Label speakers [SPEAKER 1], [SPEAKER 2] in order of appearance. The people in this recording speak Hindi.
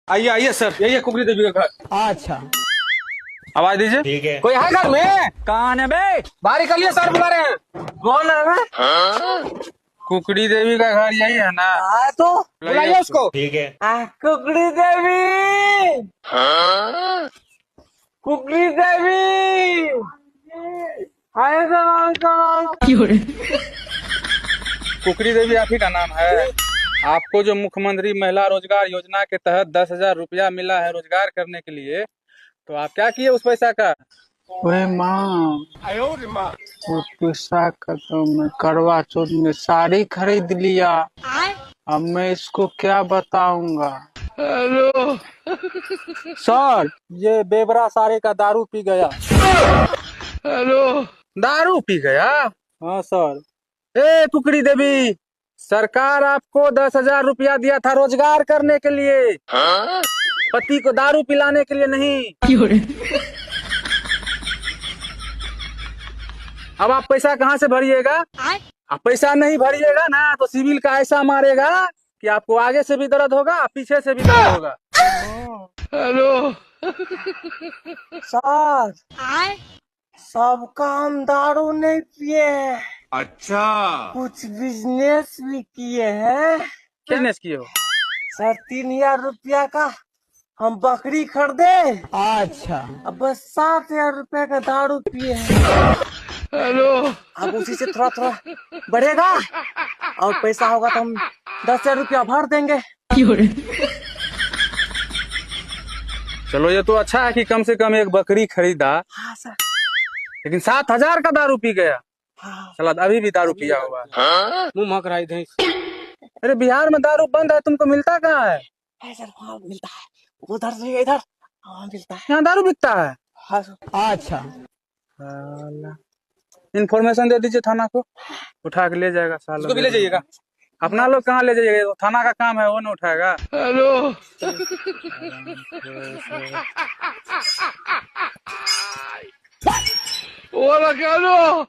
[SPEAKER 1] आइए आइए सर, यही है कुकरी देवी का घर।
[SPEAKER 2] अच्छा
[SPEAKER 1] आवाज दीजिए।
[SPEAKER 3] ठीक है।
[SPEAKER 1] कोई है घर में?
[SPEAKER 2] कौन है बे?
[SPEAKER 1] बाहर निकलिए, सर बुला रहे हैं। कौन है बे? कुकड़ी देवी का घर यही है ना?
[SPEAKER 2] तो
[SPEAKER 1] बुलाइए उसको।
[SPEAKER 3] ठीक है।
[SPEAKER 2] कुकड़ी देवी, कुकड़ी देवी आए
[SPEAKER 1] कुकड़ी देवी आप ही का नाम है? आपको जो मुख्यमंत्री महिला रोजगार योजना के तहत 10,000 रुपया मिला है रोजगार करने के लिए, तो आप क्या किए उस पैसा का?
[SPEAKER 4] वही माँ, वो पैसा का तो मैं करवा चौथ में साड़ी खरीद लिया। अब मैं इसको क्या बताऊंगा।
[SPEAKER 1] सर, ये बेबरा सारे का दारू पी गया। दारू पी गया? हाँ सर। ए कुकड़ी देवी, सरकार आपको 10,000 रुपया दिया था रोजगार करने के लिए, पति को दारू पिलाने के लिए नहीं। अब आप पैसा कहाँ से भरिएगा? आप पैसा नहीं भरिएगा ना तो सिविल का ऐसा मारेगा कि आपको आगे से भी दर्द होगा, पीछे से भी दर्द होगा।
[SPEAKER 2] सर, सब काम दारू नहीं पिए,
[SPEAKER 3] अच्छा।
[SPEAKER 2] कुछ बिजनेस भी किए हैं।
[SPEAKER 1] बिजनेस किए हो?
[SPEAKER 2] सर 3,000 रुपया का हम बकरी खरीदे। अच्छा, अब बस 7,000 रुपया का दारू पिए हैं। अब उसी से थोड़ा थोड़ा बढ़ेगा और पैसा होगा तो हम 10,000 रुपया भर देंगे।
[SPEAKER 1] चलो ये तो अच्छा है कि कम से कम एक बकरी खरीदा,
[SPEAKER 2] हाँ सर।
[SPEAKER 1] लेकिन 7,000 का दारू पी गया।
[SPEAKER 2] हाँ।
[SPEAKER 1] चला अभी भी दारू पिया हुआ है।
[SPEAKER 2] मुँह महक रहा है।
[SPEAKER 1] अरे बिहार में दारू बंद है, तुमको मिलता कहाँ है?
[SPEAKER 2] सर वहाँ मिलता है, उधर से इधर हाँ मिलता है।
[SPEAKER 1] यहाँ दारू बिकता है?
[SPEAKER 2] हाँ सर। अच्छा,
[SPEAKER 1] इन्फॉर्मेशन दे दीजिए थाना को, उठा के ले जाएगा साला। उसको भी ले जाइएगा। अपना लोग कहाँ ले जाइएगा, वो थाना का काम है, वो नहीं उठाएगा।
[SPEAKER 3] वो लगा लो।